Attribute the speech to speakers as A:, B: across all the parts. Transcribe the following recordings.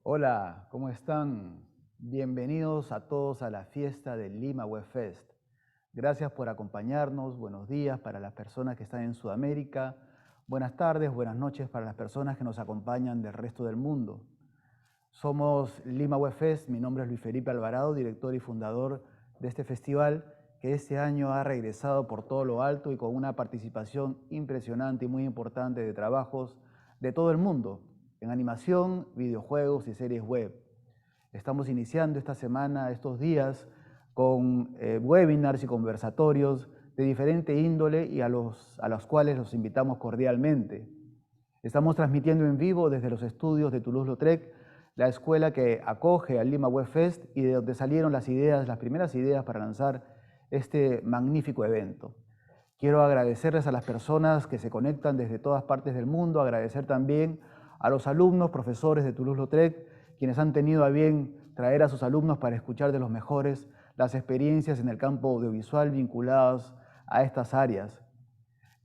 A: Hola, ¿cómo están? Bienvenidos a todos a la fiesta del Lima Web Fest. Gracias por acompañarnos. Buenos días para las personas que están en Sudamérica. Buenas tardes, buenas noches para las personas que nos acompañan del resto del mundo. Somos Lima Web Fest. Mi nombre es Luis Felipe Alvarado, director y fundador de este festival que este año ha regresado por todo lo alto y con una participación impresionante y muy importante de trabajos de todo el mundo en animación, videojuegos y series web. Estamos iniciando esta semana, estos días, con webinars y conversatorios de diferente índole y a los cuales los invitamos cordialmente. Estamos transmitiendo en vivo desde los estudios de Toulouse-Lautrec, la escuela que acoge al Lima Web Fest y de donde salieron las primeras ideas para lanzar este magnífico evento. Quiero agradecerles a las personas que se conectan desde todas partes del mundo, agradecer también a los alumnos, profesores de Toulouse-Lautrec, quienes han tenido a bien traer a sus alumnos para escuchar de los mejores las experiencias en el campo audiovisual vinculadas a estas áreas.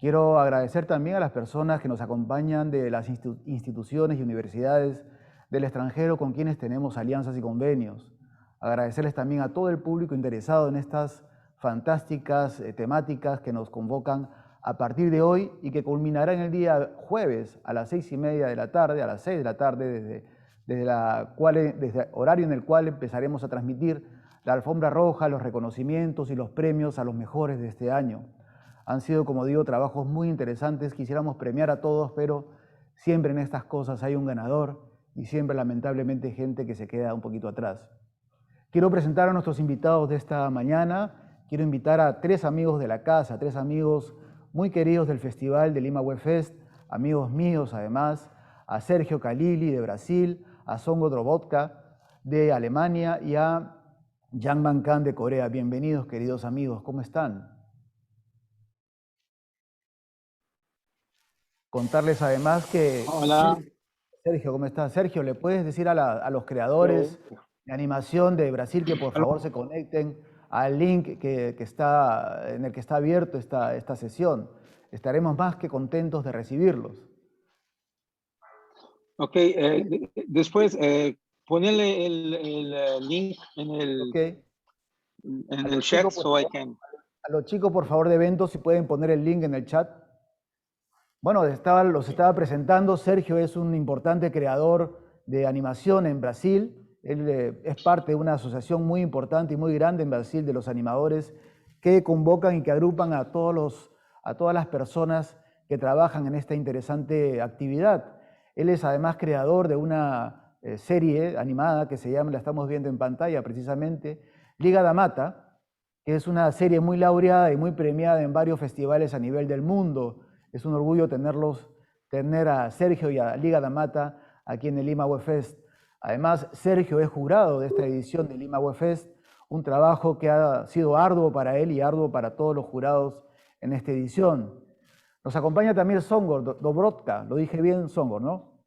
A: Quiero agradecer también a las personas que nos acompañan de las instituciones y universidades del extranjero con quienes tenemos alianzas y convenios. Agradecerles también a todo el público interesado en estas fantásticas temáticas que nos convocan a partir de hoy y que culminará en el día jueves a las 6:30 de la tarde, a las 6 de la tarde, desde horario en el cual empezaremos a transmitir la alfombra roja, los reconocimientos y los premios a los mejores de este año. Han sido, como digo, trabajos muy interesantes. Quisiéramos premiar a todos, pero siempre en estas cosas hay un ganador y siempre, lamentablemente, hay gente que se queda un poquito atrás. Quiero presentar a nuestros invitados de esta mañana. Quiero invitar a 3 amigos de la casa, 3 amigos muy queridos del Festival de Lima Web Fest, amigos míos además, a Sergio Calili de Brasil, a Songo Drobotka de Alemania y a Yang Man Khan de Corea. Bienvenidos, queridos amigos, ¿cómo están? Contarles además que
B: Hola,
A: Sergio, ¿cómo estás? Sergio, ¿le puedes decir a los
B: hello.
A: creadores de animación de Brasil que por favor se conecten al link en el que está abierto esta sesión? Estaremos más que contentos de recibirlos.
B: Ok, después ponele el link
A: ¿Ok?
B: en
A: A
B: el
A: los
B: chat
A: chicos, por
B: so I
A: favor,
B: can.
A: a los chicos, por favor, de eventos, si pueden poner el link en el chat. Bueno, los estaba presentando. Sergio es un importante creador de animación en Brasil. Él es parte de una asociación muy importante y muy grande en Brasil de los animadores que convocan y que agrupan a todas las personas que trabajan en esta interesante actividad. Él es además creador de una serie animada que se llama, la estamos viendo en pantalla precisamente, Liga da Mata, que es una serie muy laureada y muy premiada en varios festivales a nivel del mundo. Es un orgullo tener a Sergio y a Liga da Mata aquí en el Lima Web Fest. Además, Sergio es jurado de esta edición del Lima Web Fest, un trabajo que ha sido arduo para él y arduo para todos los jurados en esta edición. Nos acompaña también Songor Dobrotka, lo dije bien, Songor, ¿no?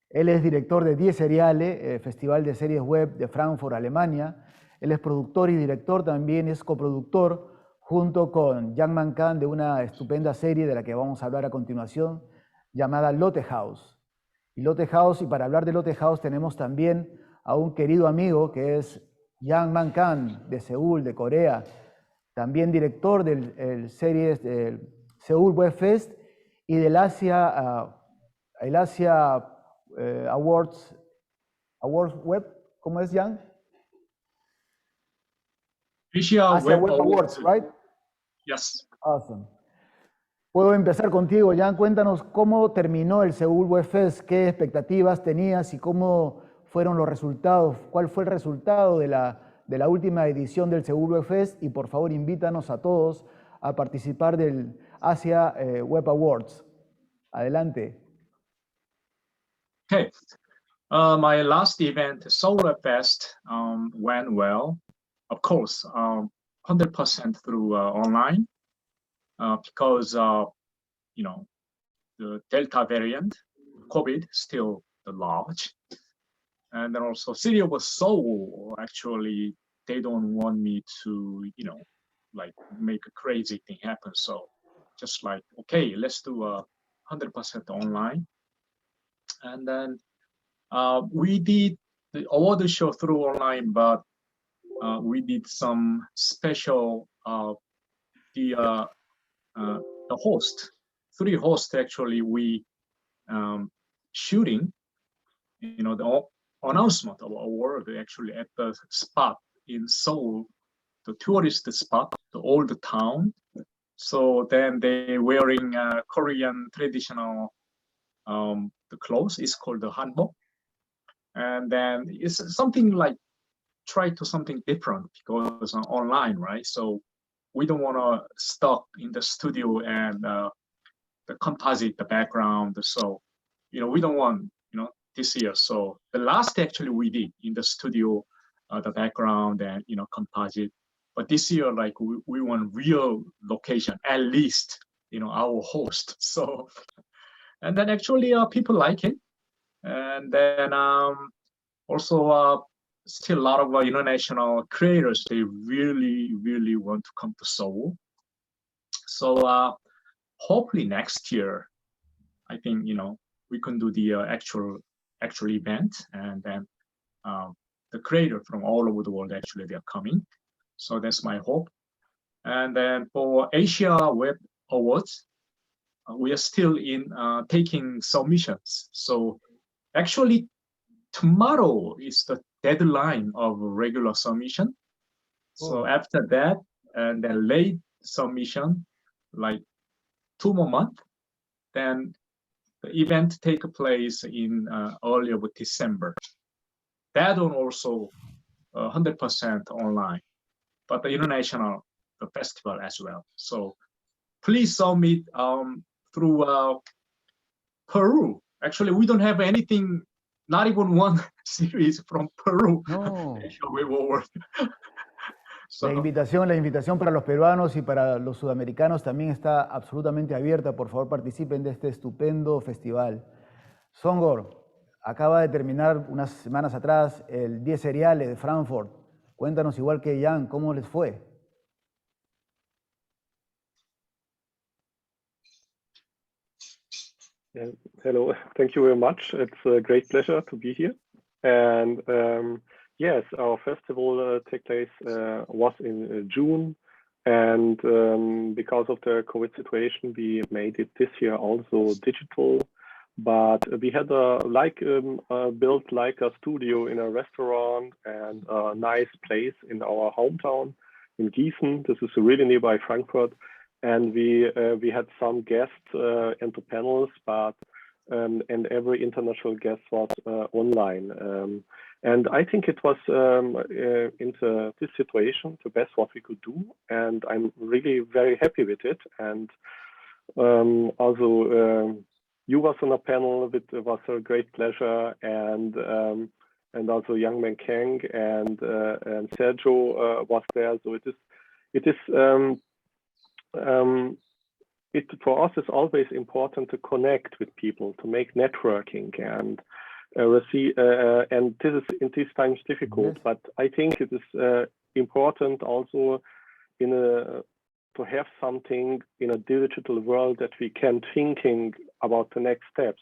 A: Él es director de Die Seriale, Festival de Series Web de Frankfurt, Alemania. Él es productor y director, también es coproductor junto con Yang Man Khan de una estupenda serie de la que vamos a hablar a continuación, llamada Lotte House. Y para hablar de Lotte House tenemos también a un querido amigo que es Yang Man Khan de Seúl, de Corea, también director del series del Seúl Web Fest y del el Asia Awards Web, ¿cómo es, Jan?
C: Asia
A: Asia
C: Web
A: Web Awards, right?
C: Yes.
A: Awesome. Puedo empezar contigo, Jan. Cuéntanos cómo terminó el Seúl Web Fest, qué expectativas tenías y cómo fueron los resultados, cuál fue el resultado de la última edición del Seúl Web Fest y por favor invítanos a todos a participar del Asia Web Awards. Adelante.
C: Okay. My last event, Solar Fest, went well. Of course, 100% through online because the Delta variant, COVID, still large, and then also city of Seoul. Actually, they don't want me to, like make a crazy thing happen. So, just like, okay, let's do 100% online. And then We did the award show through online, but we did some special, the host, 3 hosts actually, we shooting, the announcement of award actually at the spot in Seoul, the tourist spot, the old town. So then they wearing Korean traditional the clothes. It's called the hanbok, and then it's something like try to something different because online, right? So we don't want to stuck in the studio and the composite, the background. So we don't want this year. So the last actually we did in the studio, the background and composite. But this year, like we want real location, at least our host. So, and then actually people like it, and then also still a lot of international creators. They really want to come to Seoul. So hopefully next year, I think we can do the actual event, and then the creator from all over the world actually they're coming. So that's my hope. And then for Asia Web Awards, we are still in taking submissions. So actually tomorrow is the deadline of regular submission. So after that, and then late submission, like 2 more months, then the event take place in early of December. That one also 100% online, but the international the festival as well. So please submit through Peru. Actually, we don't have anything, not even one series from Peru.
A: No.
C: So,
A: la invitación para los peruanos y para los sudamericanos también está absolutamente abierta. Por favor, participen de este estupendo festival. Songor, acaba de terminar unas semanas atrás el 10 Seriales de Frankfurt. Cuéntanos, igual que Jan, ¿cómo les fue?
D: Hello, thank you very much. It's a great pleasure to be here. And yes, our festival was in June, and because of the COVID situation, we made it this year also digital. But we had built like a studio in a restaurant and a nice place in our hometown in Gießen. This is really nearby Frankfurt. And we had some guests into panels, but and every international guest was online. And I think it was into this situation the best what we could do, and I'm really very happy with it. And also you was on a panel, it was a great pleasure, and also Young Man Kang and Sergio was there. So for us it's always important to connect with people, to make networking, and and this is in these times difficult. Yes. But I think it is important also to have something in a digital world that we can thinking about the next steps.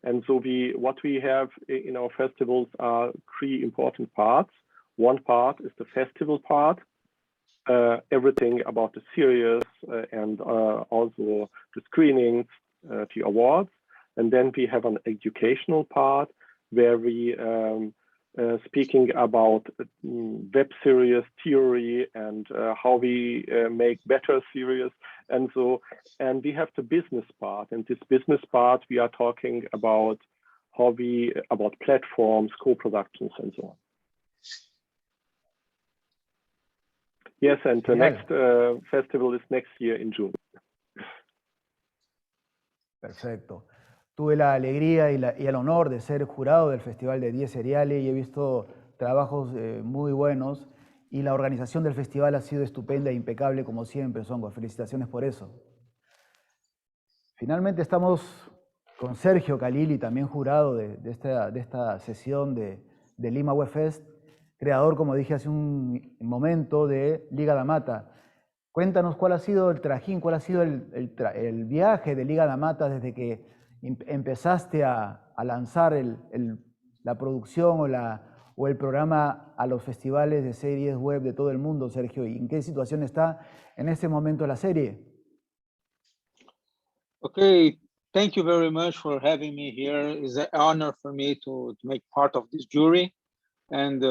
D: And so what we have in our festivals are 3 important parts. One part is the festival part. Everything about the series and also the screenings, the awards. And then we have an educational part where we speaking about web series theory and how we make better series. And we have the business part. And this business part, we are talking about about platforms, co-productions, and so on. Yes, and the next festival is next year in June.
A: Perfecto. Tuve la alegría y el honor de ser jurado del Festival de 10 Seriales y he visto trabajos muy buenos, y la organización del festival ha sido estupenda e impecable como siempre, Songo. Felicitaciones por eso. Finalmente estamos con Sergio Khalili, también jurado de esta sesión de Lima Web Fest, creador, como dije hace un momento, de Liga da Mata. Cuéntanos cuál ha sido el trajín, cuál ha sido el viaje de Liga da Mata desde que empezaste a lanzar la producción o el programa a los festivales de series web de todo el mundo, Sergio? ¿Y en qué situación está en este momento la serie?
B: Okay, thank you very much for having me here. It's an honor for me to make part of this jury and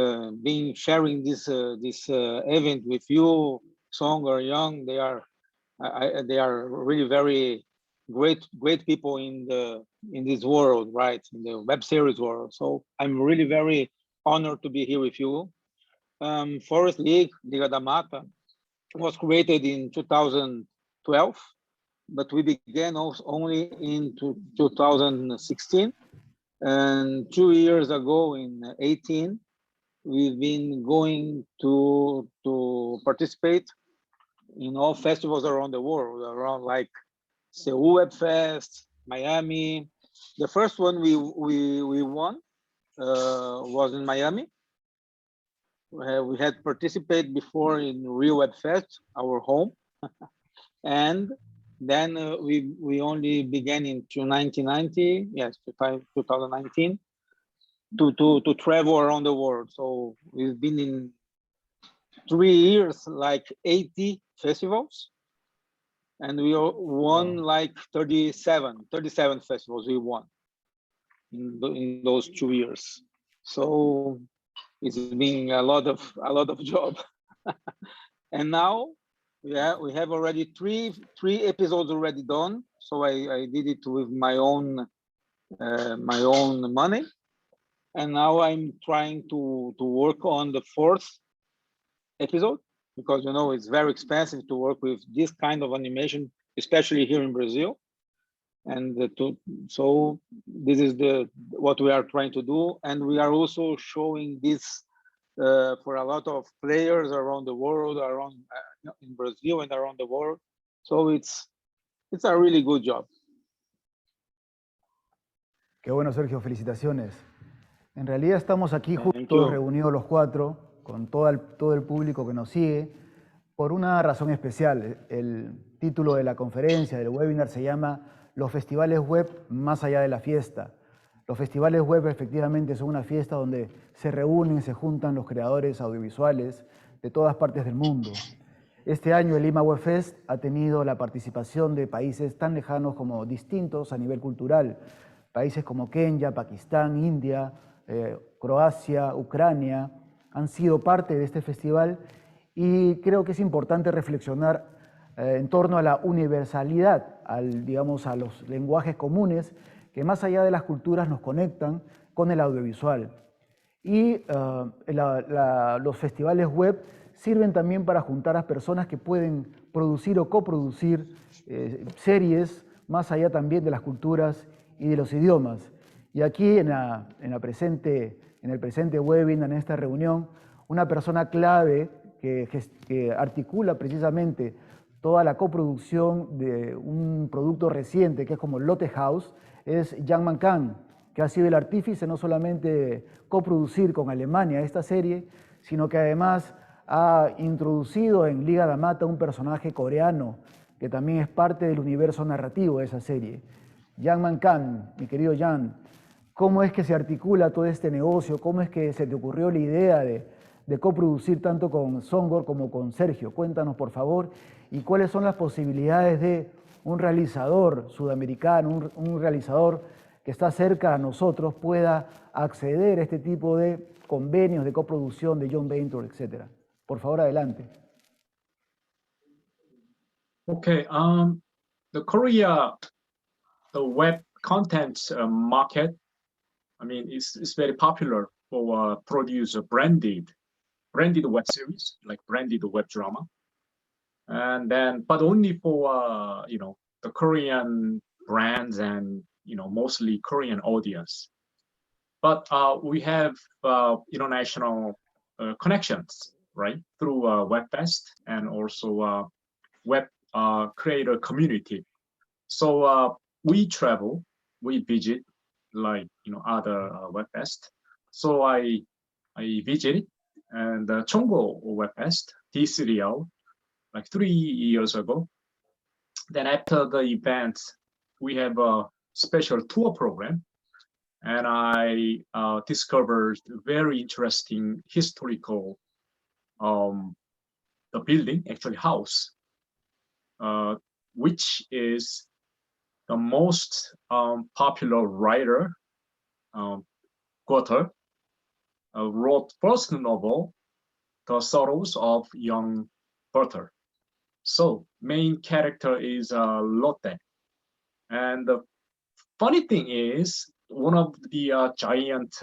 B: sharing this event with you, Song or Young. They are really very great people in this world, right? In the web series world. So I'm really very honored to be here with you. Forest League, Liga da Mata, was created in 2012, but we began only in 2016. And 2 years ago, in 2018, we've been going to participate in all festivals around the world, around like Seoul Web Fest, Miami. The first one we won was in Miami. We had participated before in Rio Web Fest, our home, and then we only began in 2019, yes, 2019, to travel around the world. So we've been in 3 years, like 80 festivals, and we won like 37 festivals we won in those 2 years. So it's been a lot of job. And now we have already three episodes already done. So I did it with my own money, and now I'm trying to work on the 4th episode, because you know it's very expensive to work with this kind of animation, especially here in Brazil. And so this is what we are trying to do, and we are also showing this for a lot of players around the world, in Brazil and around the world. So it's a really good job.
A: Qué bueno, Sergio, felicitaciones. En realidad estamos aquí juntos, reunidos los 4, con todo el público que nos sigue, por una razón especial. El título de la conferencia, del webinar, se llama Los festivales web más allá de la fiesta. Los festivales web efectivamente son una fiesta donde se reúnen, se juntan los creadores audiovisuales de todas partes del mundo. Este año el Lima Web Fest ha tenido la participación de países tan lejanos como distintos a nivel cultural, países como Kenia, Pakistán, India, Croacia, Ucrania, han sido parte de este festival, y creo que es importante reflexionar en torno a la universalidad, digamos, a los lenguajes comunes que más allá de las culturas nos conectan con el audiovisual. Y los festivales web sirven también para juntar a personas que pueden producir o coproducir series más allá también de las culturas y de los idiomas. Y aquí en el presente webinar, en esta reunión, una persona clave que articula precisamente toda la coproducción de un producto reciente que es como Lotte House, es Jan Mankan, que ha sido el artífice no solamente de coproducir con Alemania esta serie, sino que además ha introducido en Liga da Mata un personaje coreano que también es parte del universo narrativo de esa serie. Jan Mankan, mi querido Jan, ¿cómo es que se articula todo este negocio? ¿Cómo es que se te ocurrió la idea de coproducir tanto con Songor como con Sergio? Cuéntanos, por favor, y cuáles son las posibilidades de un realizador sudamericano, un realizador que está cerca a nosotros, pueda acceder a este tipo de convenios de coproducción de John Venture, etc. Por favor, adelante.
C: Okay, the web content market, I mean, it's very popular for produce branded web series, like branded web drama, and then, but only for the Korean brands and mostly Korean audience. But we have international connections, right, through WebFest and also web creator community. So we travel, we visit like other WebFest. So I visited and Chongo WebFest, T3L, like 3 years ago. Then after the event, we have a special tour program, and I discovered very interesting historical the building, actually house, which is the most popular writer, Goethe, wrote first novel, The Sorrows of Young Werther. So main character is Lotte. And the funny thing is, one of the giant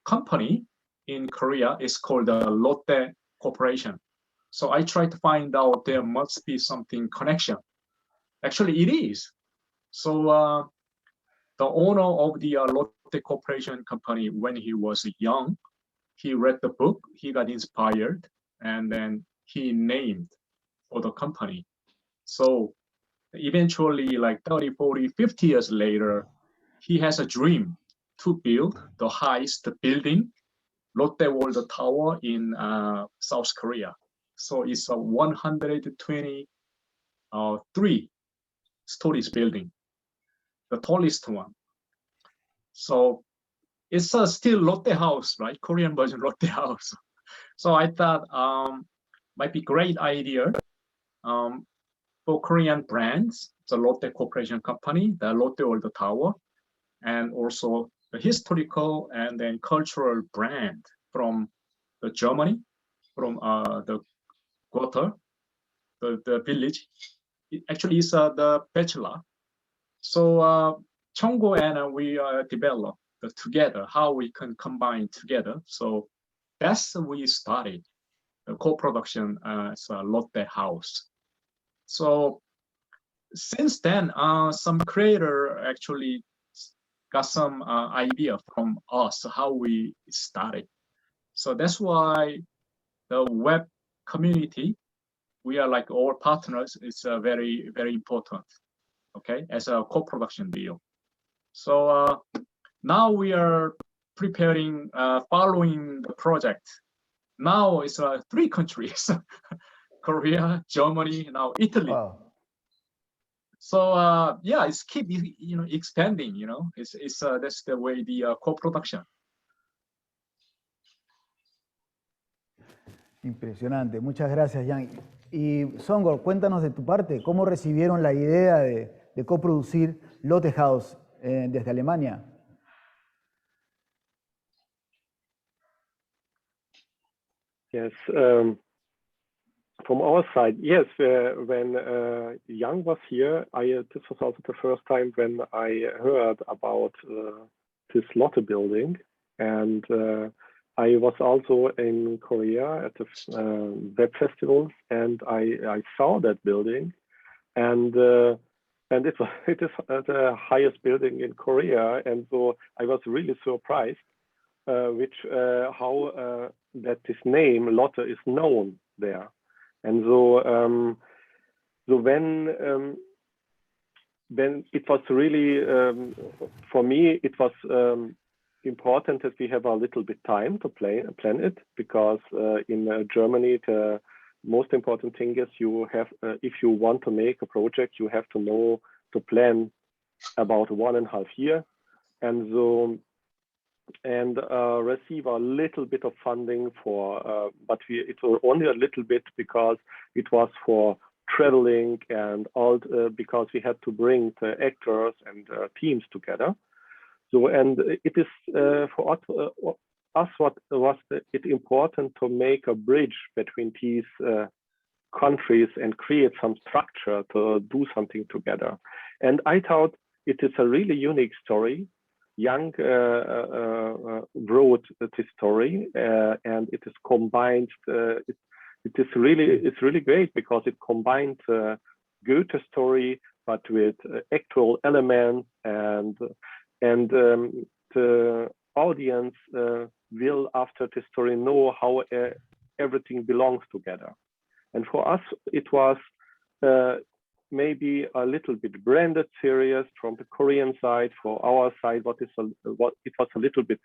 C: company in Korea is called the Lotte Corporation. So I tried to find out there must be something connection. Actually, it is. So the owner of the Lotte Corporation company, when he was young, he read the book, he got inspired, and then he named for the company. So eventually, like 30, 40, 50 years later, he has a dream to build the highest building, Lotte World Tower in South Korea. So it's a 123 stories building, the tallest one. So it's still Lotte House, right? Korean version Lotte House. So I thought might be great idea for Korean brands, the Lotte Corporation company, the Lotte World Tower, and also the historical and then cultural brand from the Germany, from the Goethe, the village. It actually is the bachelor. So Chongo and we developed together how we can combine together. So that's we started the co-production as a Lotte House. So since then, some creator actually got some idea from us how we started. So that's why the web community, we are like all partners, is very, very important, okay, as a co-production deal. So now we are preparing, following the project. Now it's 3 countries, Korea, Germany, now Italy.
A: Wow.
C: So yeah, it's keep expanding. It's that's the way the co-production.
A: Impresionante, muchas gracias, Jan. Y Songor, cuéntanos de tu parte, ¿cómo recibieron la idea de coproducir Lotte House desde Alemania?
D: Yes, from our side, yes. When Jan was here, this was also the first time when I heard about this Lotte building, and I was also in Korea at the web festival, and I saw that building, and it is the highest building in Korea, and so I was really surprised how that this name Lotte is known there. And so when it was really for me, it was important that we have a little bit time to plan it, because in Germany the most important thing is you have if you want to make a project, you have to know to plan about 1.5 years, and so receive a little bit of funding for, but it was only a little bit because it was for traveling and all, because we had to bring the actors and teams together. So, and it is for us what was it important to make a bridge between these countries and create some structure to do something together. And I thought it is a really unique story. Jan wrote this story, and it is combined. It's really great because it combined Goethe story, but with actual elements, and the audience will after the story know how everything belongs together. And for us, it was maybe a little bit branded series from the Korean side. For our side, what it was a little bit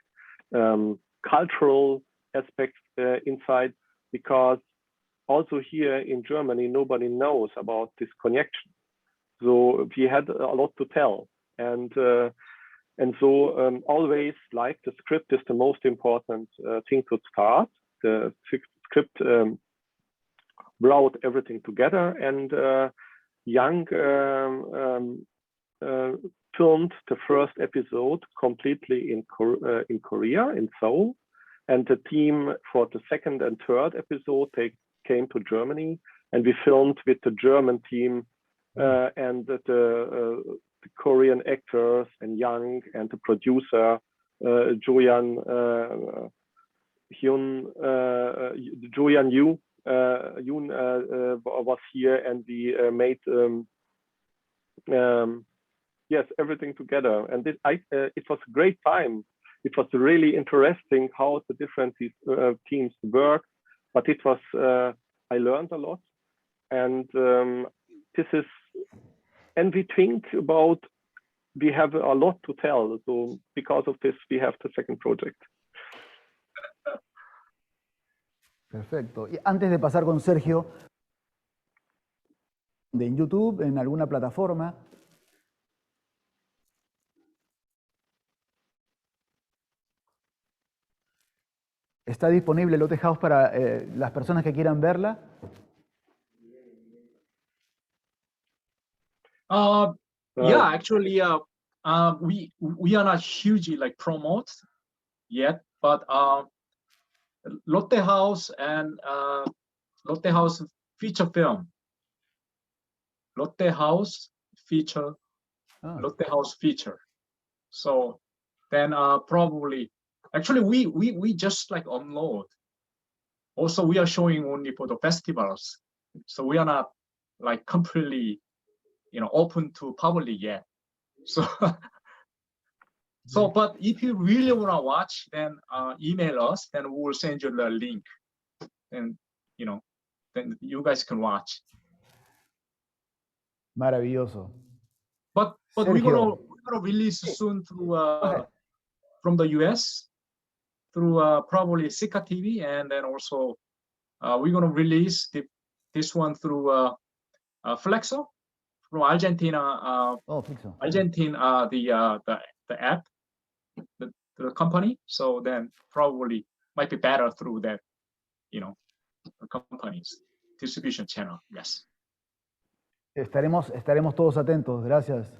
D: cultural aspect inside, because also here in Germany nobody knows about this connection. So we had a lot to tell, and And so always, like, the script is the most important thing to start. The script brought everything together, and Yang filmed the first episode completely in Korea, in Seoul, and the team for the second and third episode, they came to Germany, and we filmed with the German team and the Korean actors and Yang and the producer Joyan Yu. Yoon was here, and we made yes, everything together, and it was a great time. It was really interesting how the different teams work, but it was I learned a lot, and this is, and we think about, we have a lot to tell, so because of this we have the second project.
A: Perfecto. Y antes de pasar con Sergio, en YouTube, en alguna plataforma. ¿Está disponible Lotte House para las personas que quieran verla?
C: Yeah, actually, we are not hugely like promote yet, but Lotte House and Lotte House feature film, Lotte House feature, Lotte House feature. So then probably, actually we just like upload. Also, we are showing only for the festivals, so we are not like completely, you know, open to public yet. So so, but if you really want to watch, then email us, then we will send you the link, and you know, then you guys can watch.
A: Maravilloso.
C: But we're gonna release soon through from the US through probably Sika TV, and then also we're gonna release this one through Flexo from Argentina.
A: Flexo.
C: Argentina, the app. The company, so then probably might be better through that, you know, the company's distribution channel. Yes.
A: Estaremos todos atentos. Gracias.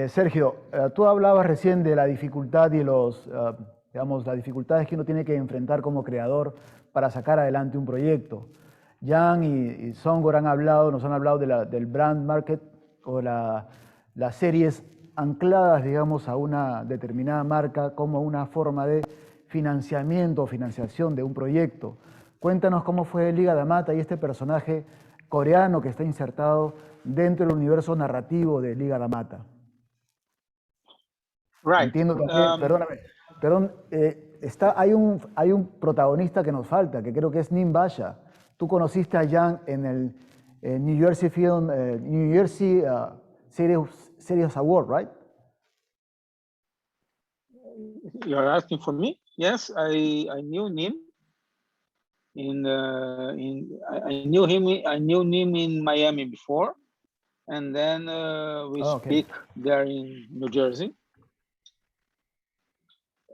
A: Sergio, tú hablabas recién de la dificultad y digamos, las dificultades que uno tiene que enfrentar como creador para sacar adelante un proyecto. Jan y Songor nos han hablado del brand market o las series ancladas, digamos, a una determinada marca como una forma de financiamiento o financiación de un proyecto. Cuéntanos cómo fue Liga Dhamata y este personaje coreano que está insertado dentro del universo narrativo de Liga Dhamata.
B: Right.
A: Entiendo también, perdón, hay un protagonista que nos falta, que creo que es Nim Basha. Tú conociste a Jan en el New Jersey Series Award, right?
B: You're asking for me? Yes, I knew Nim. I knew Nim in Miami before, and then we speak there in New Jersey.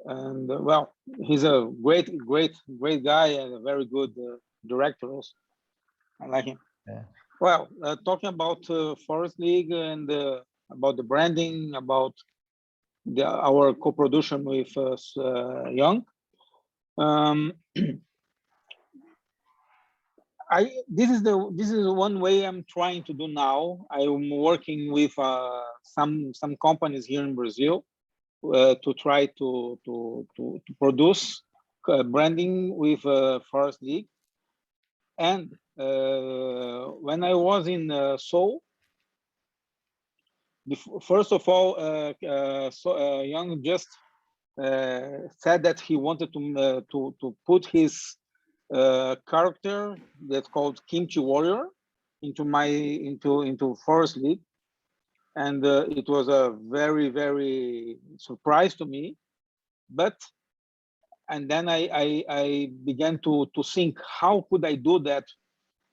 B: And well, he's a great guy and a very good director also. I like him.
A: Yeah.
B: Well, talking about Forest League and about the branding, about our co-production with Young. This is one way I'm trying to do now. I'm working with some companies here in Brazil to try to produce branding with Forest League. And when I was in Seoul, first of all, Young just said that he wanted to put his character that's called Kimchi Warrior into Forest League, and it was a very surprise to me. And then I began to think, how could I do that?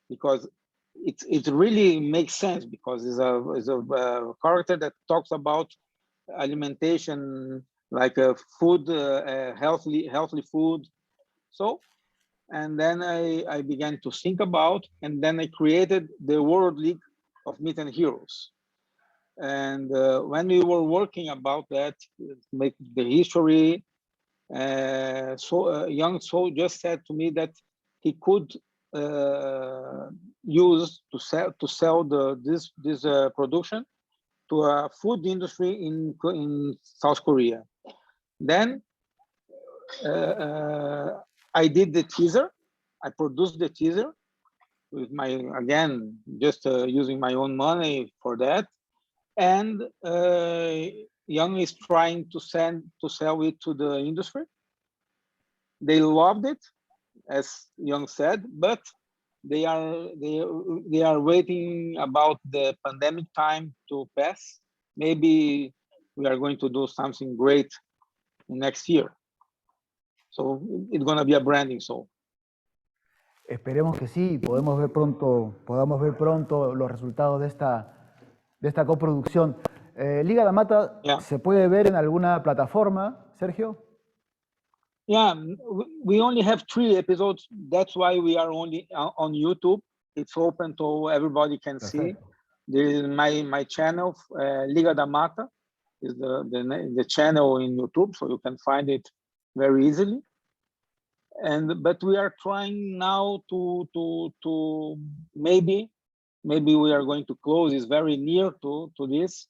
B: Because it really makes sense, because it's a character that talks about alimentation, like food, healthy food. So, and then I began to think about, and then I created the World League of Meat and Heroes. And when we were working about that, make the history, Young Soul just said to me that he could use to sell this production to a food industry in South Korea. Then I did the teaser. I produced the teaser with my, again, just using my own money for that. And Young is trying to sell it to the industry. They loved it, as Young said, but they are waiting about the pandemic time to pass. Maybe we are going to do something great next year. So it's going to be a branding soul.
A: Esperemos que sí, podamos ver pronto los resultados de esta coproducción. Liga da Mata,
B: Yeah.
A: ¿se puede ver en alguna plataforma, Sergio?
B: Yeah, we only have 3 episodes. That's why we are only on YouTube. It's open to everybody can see. There is my channel, Liga da Mata, is the channel in YouTube, so you can find it very easily. But we are trying now to maybe we are going to close. It's very near to this,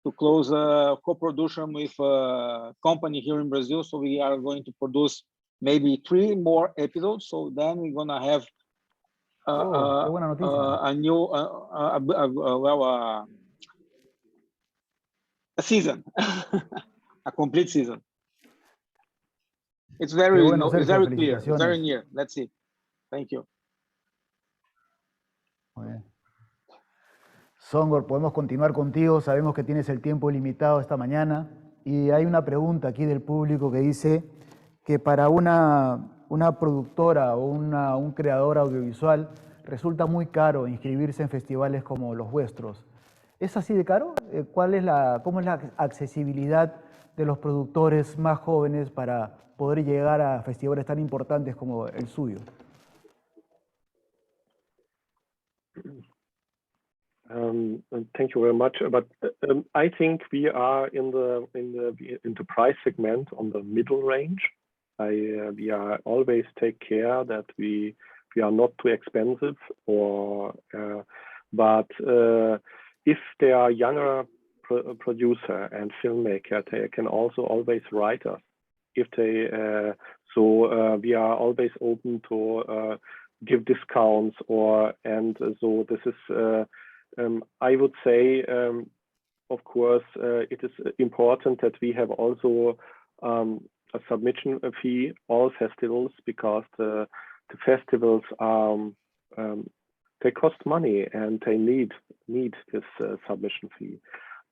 B: to close a co-production with a company here in Brazil. So we are going to produce maybe 3 more episodes. So then we're gonna have a new a season, a complete season. It's very
A: Sergio,
B: it's very clear. It's very near. Let's see. Thank you.
A: Muy bien. Songor, podemos continuar contigo. Sabemos que tienes el tiempo limitado esta mañana. Y hay una pregunta aquí del público que dice que para una productora o un creador audiovisual resulta muy caro inscribirse en festivales como los vuestros. ¿Es así de caro? ¿Cómo es la accesibilidad de los productores más jóvenes para poder llegar a festivales tan importantes como el suyo?
D: Thank you very much. But I think we are in the price segment on the middle range. We are always take care that we are not too expensive, but if they are younger producer and filmmaker, they can also always write us. If they we are always open to give discounts so this is. I would say, of course, it is important that we have also a submission fee, all festivals, because the festivals they cost money and they need this submission fee.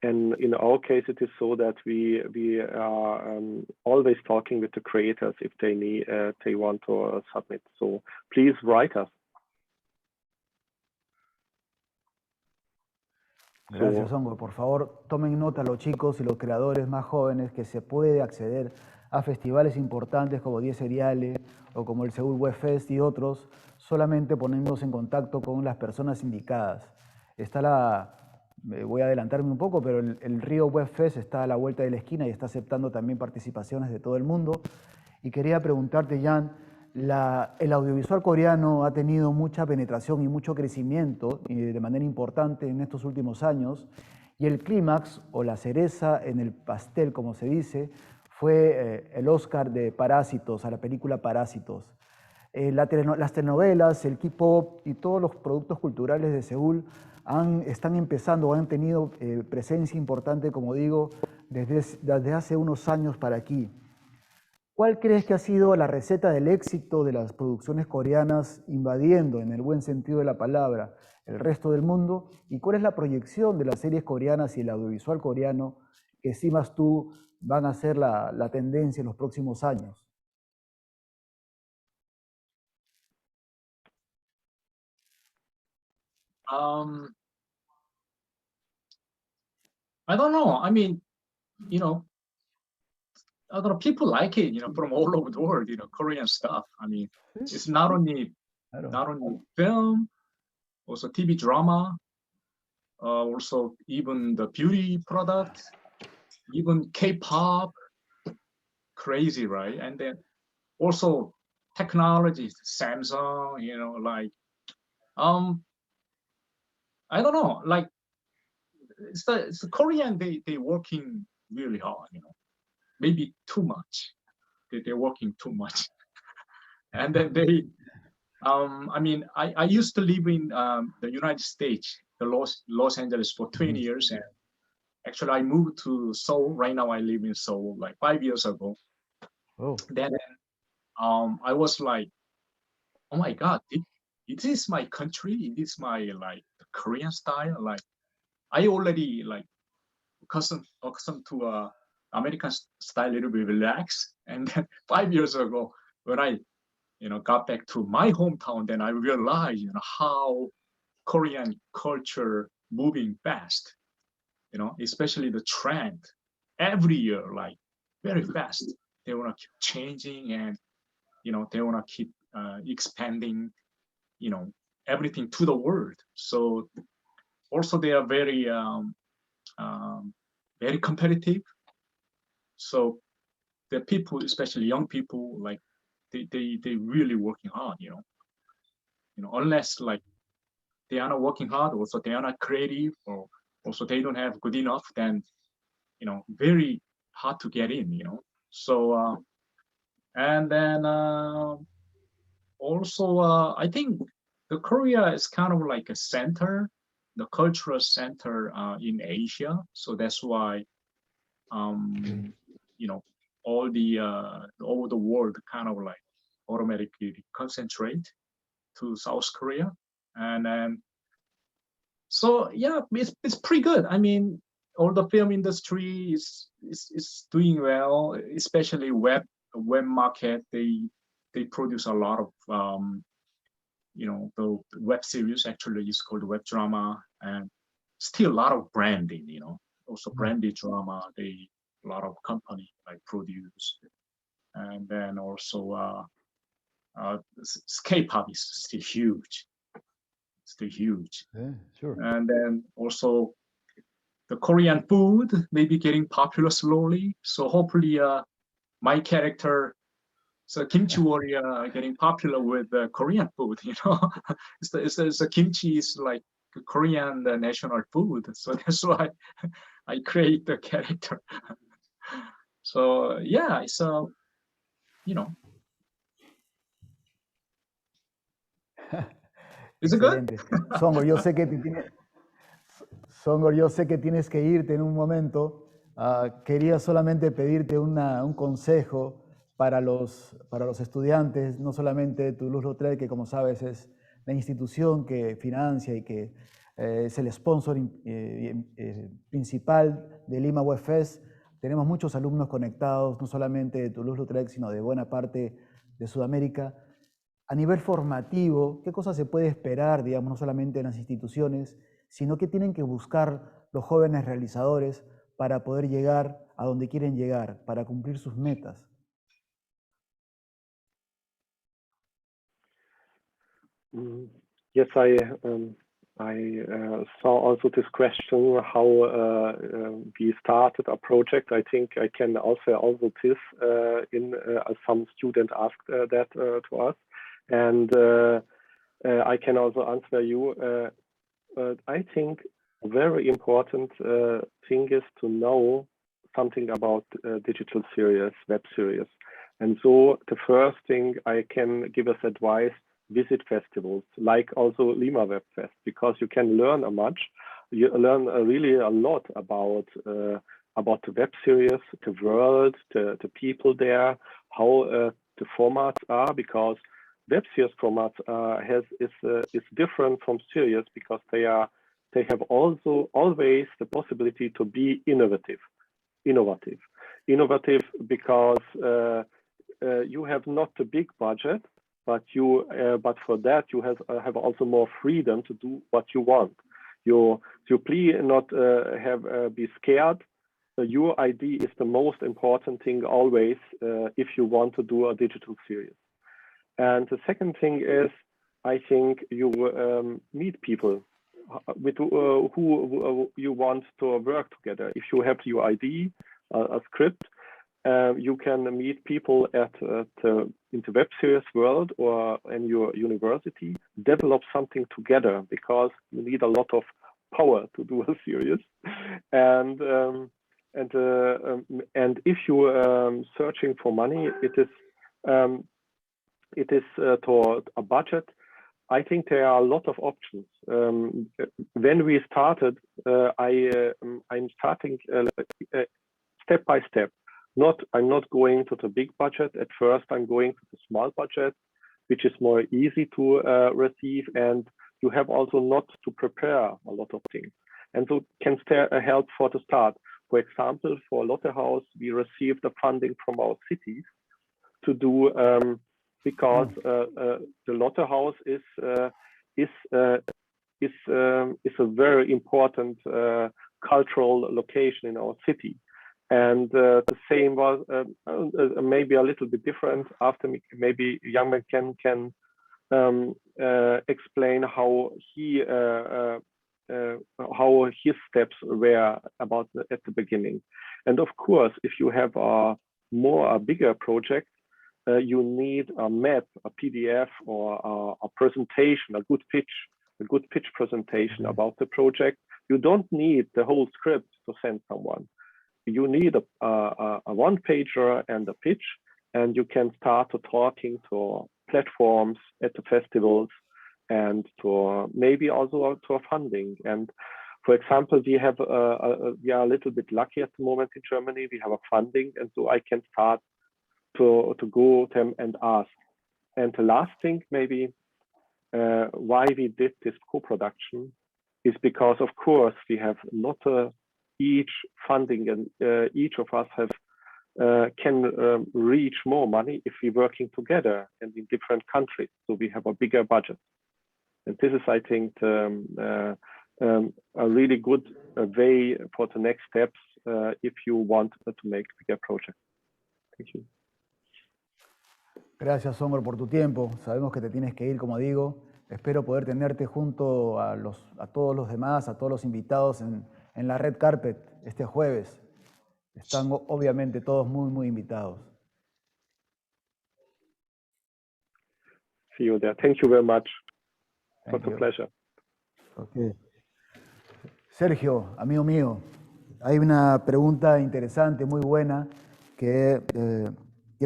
D: And in our case, it is so that we are always talking with the creators if they want to submit. So please write us.
A: Gracias, Songor. Por favor, tomen nota los chicos y los creadores más jóvenes que se puede acceder a festivales importantes como 10 Seriales o como el Seúl Web Fest y otros, solamente poniéndose en contacto con las personas indicadas. Voy a adelantarme un poco, pero el Río Web Fest está a la vuelta de la esquina y está aceptando también participaciones de todo el mundo. Y quería preguntarte, Jan, el audiovisual coreano ha tenido mucha penetración y mucho crecimiento de manera importante en estos últimos años, y el clímax o la cereza en el pastel, como se dice, fue el Oscar de Parásitos, a la película Parásitos. Las telenovelas, el K-pop y todos los productos culturales de Seúl están empezando, han tenido presencia importante, como digo, desde hace unos años para aquí. ¿Cuál crees que ha sido la receta del éxito de las producciones coreanas invadiendo, en el buen sentido de la palabra, el resto del mundo? ¿Y cuál es la proyección de las series coreanas y el audiovisual coreano que estimas tú van a ser la tendencia en los próximos años?
C: I don't know. I mean, you know, I don't know, people like it, from all over the world, Korean stuff. I mean, it's not only film, also TV drama, also even the beauty product, even K-pop, crazy, right? And then also technology, Samsung, like, I don't know, like it's the Korean, they working really hard, maybe too much. They're working too much. And then they, I mean, I used to live in the United States, the Los Angeles for 20 years. And actually I moved to Seoul. Right now I live in Seoul like 5 years ago.
A: Oh.
C: Then I was like, oh my God, it is my country. It is my like Korean style. Like I already like accustomed to American style, a little bit relaxed. And then 5 years ago, when I got back to my hometown, then I realized how Korean culture moving fast. Especially the trend every year, like very fast. They want to keep changing, and they want to keep expanding, everything to the world. So also they are very competitive. So the people, especially young people, like they really working hard. Unless like they are not working hard, also they are not creative, or also they don't have good enough, then very hard to get in. So and then also I think the Korea is kind of like a center, the cultural center in Asia. So that's why all the world kind of like automatically concentrate to South Korea. And then so yeah, it's pretty good. I mean, all the film industry is doing well, especially web market. They produce a lot of the web series. Actually is called web drama, and still a lot of branding. Also branded drama. A lot of company like produce, and then also K-pop is still huge. Still huge.
A: Yeah, sure.
C: And then also the Korean food may be getting popular slowly. So hopefully my character, so Kimchi Warrior, getting popular with Korean food. It's the kimchi is like Korean national food. So that's why I create the character. So yeah, it's Is it good?
A: Excelente. Songor, yo sé que Songor, yo sé que tienes que irte en un momento. Quería solamente pedirte un consejo para los estudiantes, no solamente de Toulouse-Lautrec, que como sabes es la institución que financia y que es el sponsor principal de Lima Web Fest. Tenemos muchos alumnos conectados, no solamente de Toulouse-Lautrec, sino de buena parte de Sudamérica. A nivel formativo, ¿qué cosas se puede esperar, digamos, no solamente en las instituciones, sino qué tienen que buscar los jóvenes realizadores para poder llegar a donde quieren llegar, para cumplir sus metas?
D: Yes, I saw also this question, how we started a project. I think I can also this some student asked that to us. And I can also answer you. I think a very important thing is to know something about digital series, web series. And so the first thing I can give as advice, visit festivals, like also Lima Web Fest, because you can learn you learn really a lot about the web series, the world, the people there, how the formats are, because web series formats is different from series because they have also always the possibility to be innovative because you have not a big budget, but for that you have also more freedom to do what you want. You please not be scared your ID is the most important thing always if you want to do a digital series. And the second thing is, I think you meet people with who you want to work together. If you have your ID, a script, you can meet people in the web series world or in your university, develop something together, because you need a lot of power to do a series. And if you searching for money, it is toward a budget. I think there are a lot of options. When we started, I'm starting step by step. I'm not going to the big budget at first. I'm going to the small budget, which is more easy to receive, and you have also not to prepare a lot of things, and so can help for the start. For example, for Lotte House, we received the funding from our cities to do because the Lotte House is a very important cultural location in our city. And the same was maybe a little bit different. After maybe Youngman can explain how his steps were about at the beginning. And of course, if you have a bigger project, you need a map, a PDF, or a presentation, a good pitch presentation about the project. You don't need the whole script to send someone. You need a one-pager and a pitch, and you can start talking to platforms at the festivals and to maybe also to funding. And for example, we are a little bit lucky at the moment in Germany. We have a funding, and so I can start to go to them and ask. And the last thing, maybe why we did this co-production is because, of course, we have not each funding, and each of us can reach more money if we're working together and in different countries. So we have a bigger budget. And this is, I think, a really good way for the next steps if you want to make bigger projects. Thank you.
A: Gracias, Omar, por tu tiempo. Sabemos que te tienes que ir, como digo. Espero poder tenerte junto a todos los demás, a todos los invitados en la Red Carpet este jueves. Están obviamente todos muy, muy invitados.
D: See you there. Thank you very much. It was a pleasure.
A: Okay. Sergio, amigo mío, hay una pregunta interesante, muy buena, que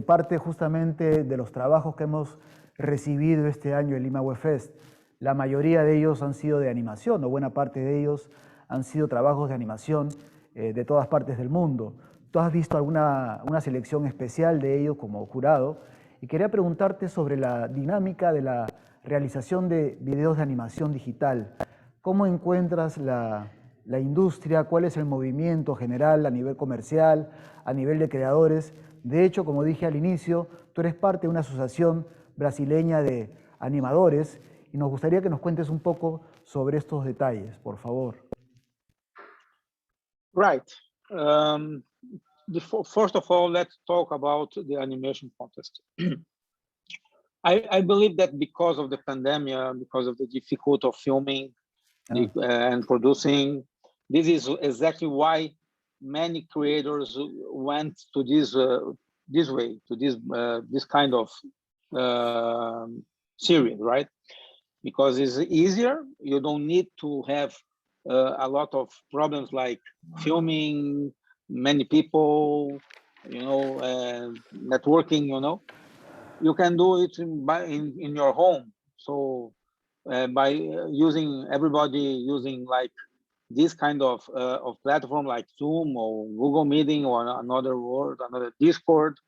A: parte justamente de los trabajos que hemos recibido este año en Lima Web Fest. La mayoría de ellos han sido de animación, o buena parte de ellos han sido trabajos de animación de todas partes del mundo. ¿Tú has visto una selección especial de ellos como jurado? Y quería preguntarte sobre la dinámica de la realización de videos de animación digital. ¿Cómo encuentras la industria? ¿Cuál es el movimiento general a nivel comercial, a nivel de creadores? De hecho, como dije al inicio, tú eres parte de una asociación brasileña de animadores y nos gustaría que nos cuentes un poco sobre estos detalles, por favor.
B: Right. First of all, let's talk about the animation contest. I believe that because of the pandemic, because of the difficulty of filming and producing, this is exactly why many creators went to this way, to this kind of series, right? Because it's easier. You don't need to have a lot of problems like filming, many people, networking. You can do it in your home. So by everybody using like this kind of platform like Zoom or Google Meeting or another Discord,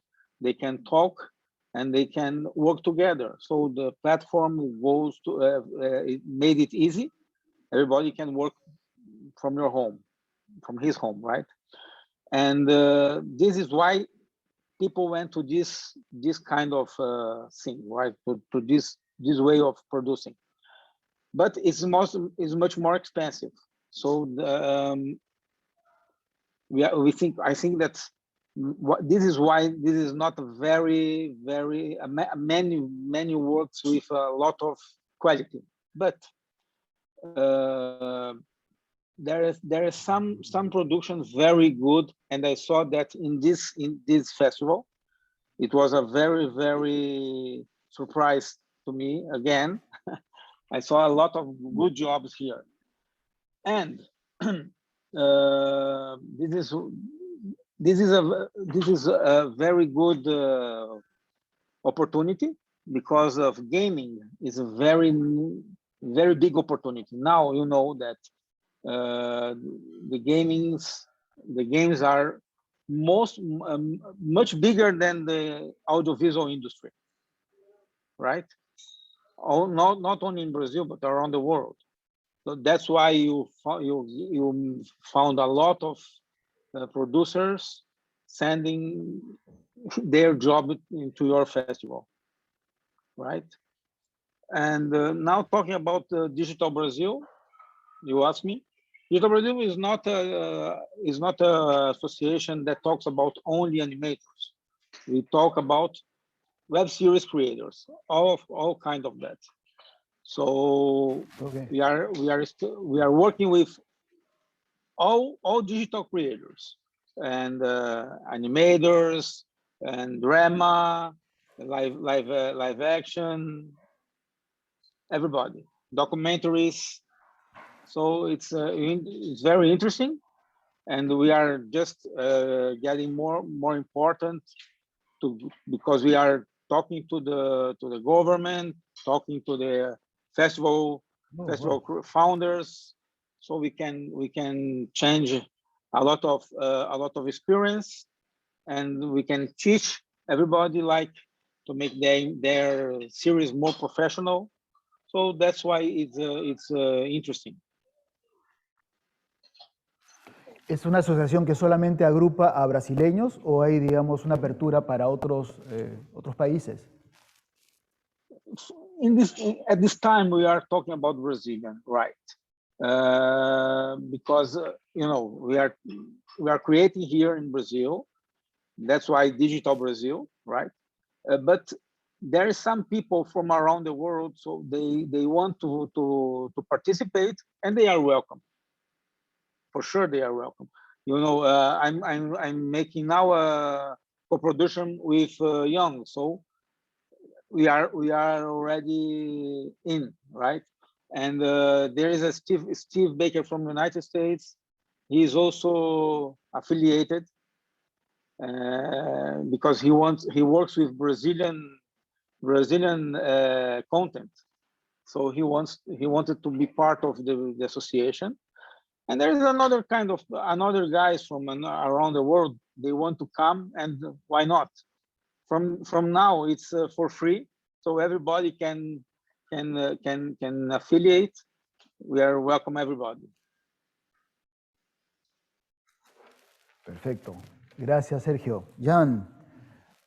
B: they can talk and they can work together. So the platform it made it easy. Everybody can work from your home, from his home, right? And this is why people went to this kind of thing, right? To this way of producing. But it's much more expensive. So I think that this is why this is not a very many works with a lot of quality, but there is some productions very good, and I saw that in this festival. It was a very surprise to me again. I saw a lot of good jobs here, and this is a very good opportunity, because of gaming is a very big opportunity. Now you know that the games are much bigger than the audiovisual industry, right? Not only in Brazil but around the world. So that's why you found a lot of producers sending their job into your festival, right? And now talking about Digital Brazil, you asked me. Digital Brazil is not a association that talks about only animators. We talk about web series creators, all kind of that. So okay. we are working with all digital creators and animators and drama, live action, everybody, documentaries. So it's very interesting, and we are just getting more important because we are talking to the government, talking to the festival founders, so we can change a lot of experience, and we can teach everybody like to make their series more professional. So that's why it's interesting.
A: ¿Es una asociación que solamente agrupa a brasileños o hay, digamos, una apertura para otros países?
B: At this time, we are talking about Brazilian, right? Because you know, we are creating here in Brazil. That's why Digital Brazil, right? But there are some people from around the world, so they want to participate, and they are welcome. For sure, they are welcome. You know, I'm making now a co-production with Young, so we are already in, right? And there is a Steve Baker from the United States. He is also affiliated because he works with Brazilian content, so he wanted to be part of the association. And there is another guys from around the world. They want to come, and why not? From now it's for free, so everybody can affiliate. We are welcome everybody.
A: Perfecto. Gracias, Sergio. Jan,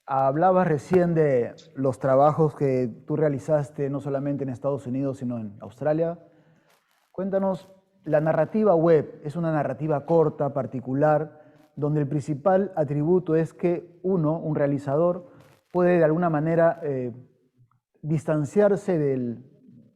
A: hablabas recién de los trabajos que tú realizaste no solamente en Estados Unidos, sino en Australia. Cuéntanos, la narrativa web es una narrativa corta, particular, donde el principal atributo es que un realizador, puede de alguna manera distanciarse del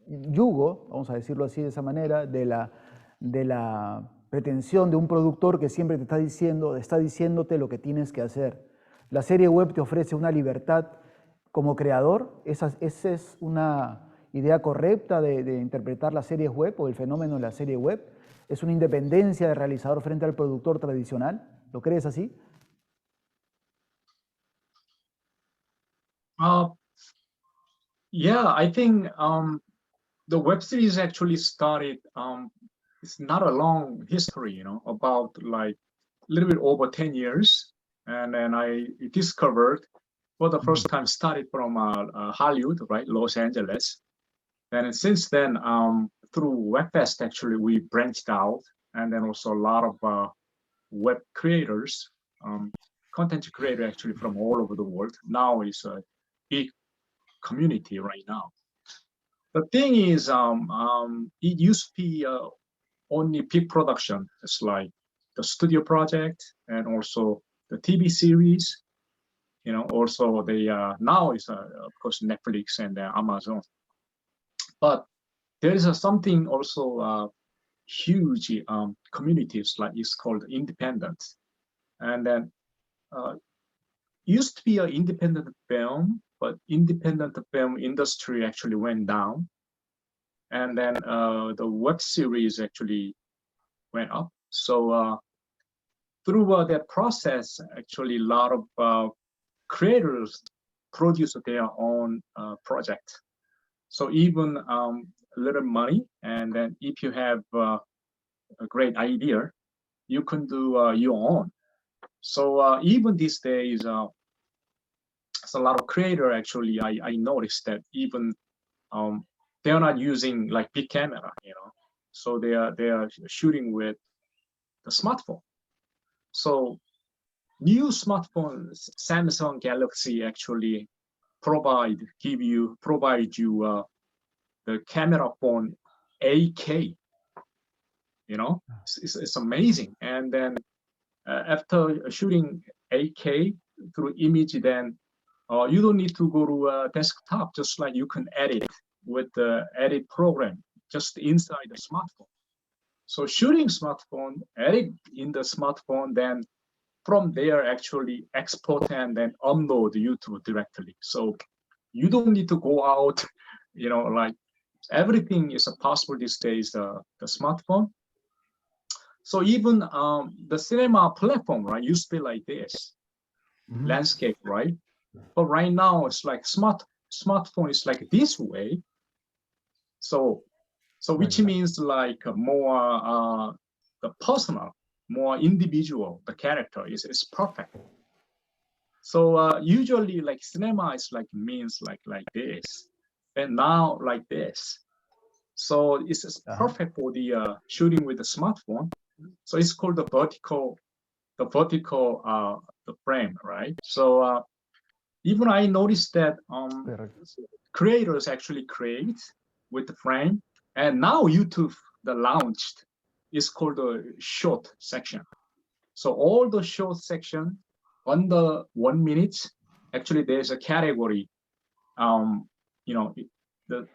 A: yugo, vamos a decirlo así de esa manera, de la pretensión de un productor que siempre te está diciéndote lo que tienes que hacer. La serie web te ofrece una libertad como creador. ¿Esa es una idea correcta de interpretar las series web o el fenómeno de la serie web? ¿Es una independencia del realizador frente al productor tradicional? ¿Lo crees así?
C: Yeah, I think the web series actually started, it's not a long history, you know, about like a little bit over 10 years. And then I discovered for the first time, started from Hollywood, right, Los Angeles. And since then, through WebFest, actually, we branched out, and then also a lot of web creators, content creator actually from all over the world. Now it's a big community right now. The thing is, it used to be only peak production. It's like the studio project and also the TV series. Also the now is of course Netflix and Amazon. But there is something also huge communities, like it's called independent, and then used to be an independent film, but independent film industry actually went down, and then the web series actually went up. So through that process, actually a lot of creators produce their own project. So even a little money, and then if you have a great idea, you can do your own. So even these days, there's a lot of creator actually. I noticed that even they're not using like big camera, so they are shooting with the smartphone. So new smartphones, Samsung Galaxy actually provide you the camera phone 8K. It's amazing. And then after shooting 8K through image, then you don't need to go to a desktop, just like you can edit with the edit program just inside the smartphone. So shooting smartphone, edit in the smartphone, then from there actually export and then upload YouTube directly. So you don't need to go out, like everything is possible these days, the smartphone. So even the cinema platform, right, used to be like this, landscape, right? But right now it's like smartphone is like this way. So which means like more the personal, more individual, the character is perfect. So usually like cinema is like means like this, and now like this. So it's perfect for the shooting with the smartphone. So it's called the vertical the frame, right? So even I noticed that creators actually create with the frame, and now YouTube the launched is called the short section. So all the short section under 1 minute, actually there's a category, the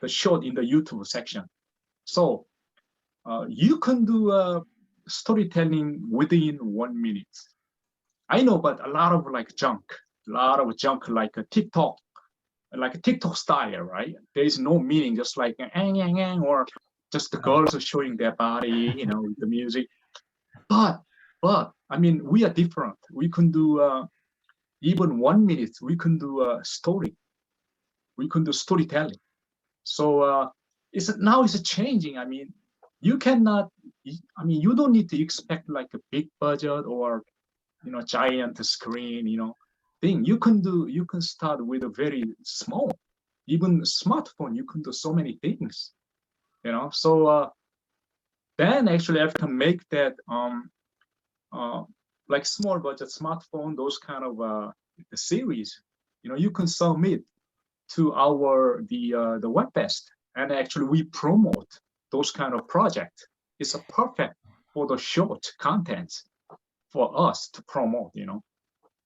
C: short in the YouTube section. So you can do storytelling within 1 minute. I know, but a lot of like junk like a TikTok style, right? There is no meaning, just like or just the girls are showing their body, the music. But I mean, we are different. We can do even 1 minute. We can do a story. We can do storytelling. So it's changing. I mean, you cannot. I mean, you don't need to expect like a big budget or giant screen. Thing. You can start with a very small, even smartphone. You can do so many things. So then actually I can make that like small budget smartphone, those kind of the series, you can submit to the WebFest, and actually we promote those kind of projects. It's a perfect for the short contents for us to promote,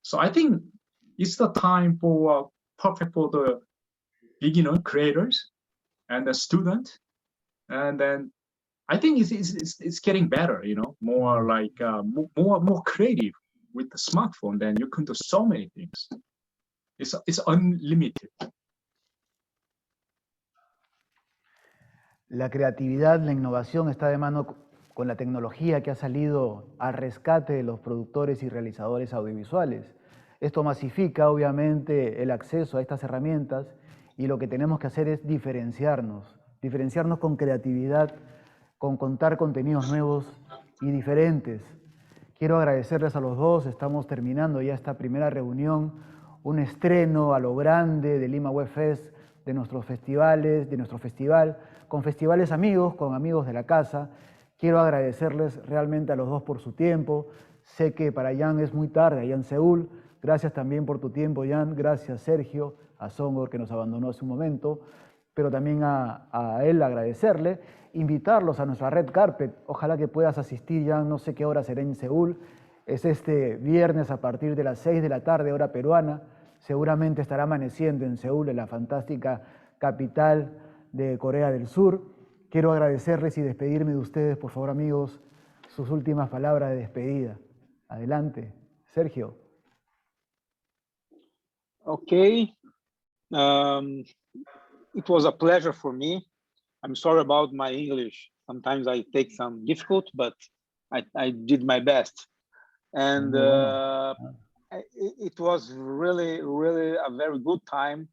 C: So I think it's the time for perfect for the beginner creators and the student, and then I think it's getting better, more like more creative with the smartphone. Then you can do so many things. It's unlimited.
A: La creatividad, la innovación está de mano con la tecnología que ha salido al rescate de los productores y realizadores audiovisuales. Esto masifica, obviamente, el acceso a estas herramientas, y lo que tenemos que hacer es diferenciarnos con creatividad, con contar contenidos nuevos y diferentes. Quiero agradecerles a los dos. Estamos terminando ya esta primera reunión, un estreno a lo grande de Lima Web Fest, de nuestros festivales, de nuestro festival, con festivales amigos, con amigos de la casa. Quiero agradecerles realmente a los dos por su tiempo. Sé que para Jan es muy tarde, allá en Seúl. Gracias también por tu tiempo, Jan. Gracias, Sergio, a Songor, que nos abandonó hace un momento. pero también a él agradecerle, invitarlos a nuestra Red Carpet. Ojalá que puedas asistir, ya no sé qué hora será en Seúl. Es este viernes a partir de las 6 de la tarde, hora peruana. Seguramente estará amaneciendo en Seúl, en la fantástica capital de Corea del Sur. Quiero agradecerles y despedirme de ustedes, por favor, amigos, sus últimas palabras de despedida. Adelante, Sergio.
B: Okay. It was a pleasure for me. I'm sorry about my English. Sometimes I take some difficult, but I did my best. And it was really a very good time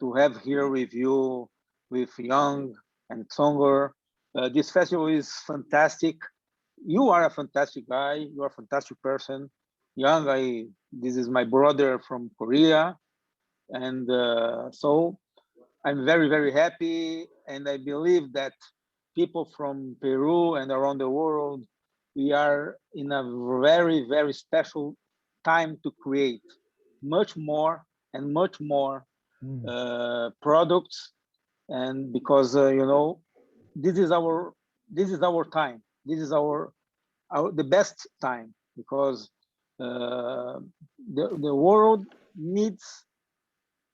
B: to have here with you, with Young and Tsonger. This festival is fantastic. You are a fantastic guy. You are a fantastic person. Young, this is my brother from Korea. And so I'm very happy. And I believe that people from Peru and around the world, we are in a very special time to create much more and much more products. And because you know, this is our time. This is the best time, because the world needs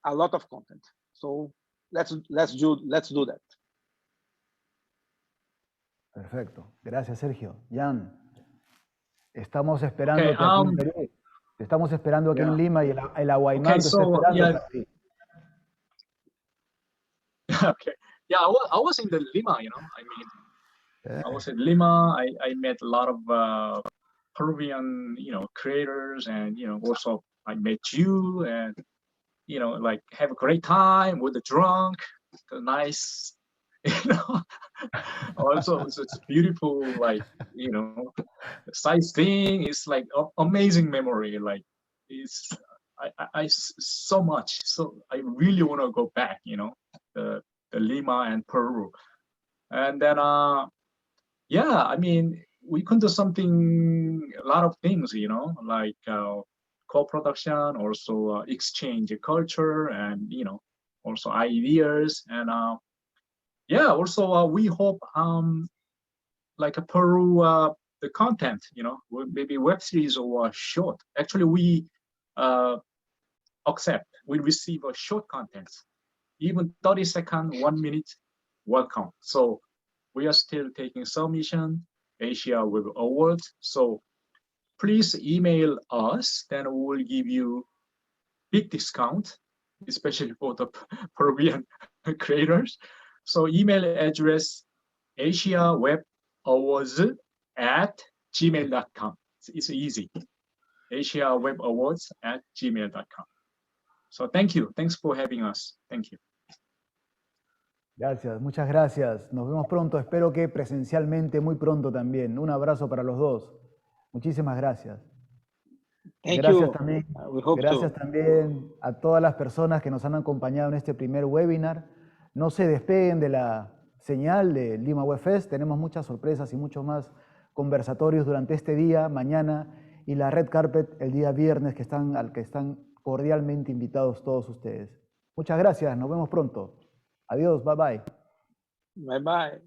B: a lot of content. So let's do that.
A: Perfecto. Gracias, Sergio. Jan, estamos esperando aquí en Perú. Te estamos esperando aquí en Lima y el Aguaymán te está esperando para ti.
C: Okay. Yeah, I was in the Lima, you know. I mean, I was in Lima. I met a lot of Peruvian, you know, creators, and you know, also I met you, and you know, like have a great time with the drunk, the nice, you know. Also, it's beautiful, like, you know, sightseeing is like amazing memory. Like, it's I so much. So I really want to go back, you know, the Lima and Peru. And then yeah, I mean, we can do something, a lot of things, you know, like co-production, also exchange culture, and you know, also ideas. And yeah, also we hope like a Peru the content, you know, maybe web series or short. Actually, we accept, we receive a short content, even 30-second, 1 minute, welcome. So we are still taking submission, Asia Web Awards. So please email us, then we will give you big discount, especially for the Peruvian creators. So email address asiawebawards@gmail.com. It's easy. asiawebawards@gmail.com. So thank you. Thanks for having us. Thank you.
A: Gracias, muchas gracias. Nos vemos pronto. Espero que presencialmente muy pronto también. Un abrazo para los dos. Muchísimas gracias. Gracias también a todas las personas que nos han acompañado en este primer webinar. No se despeguen de la señal de Lima Web Fest. Tenemos muchas sorpresas y muchos más conversatorios durante este día, mañana, y la Red Carpet el día viernes, al que están cordialmente invitados todos ustedes. Muchas gracias, nos vemos pronto. Adiós, bye bye.
B: Bye bye.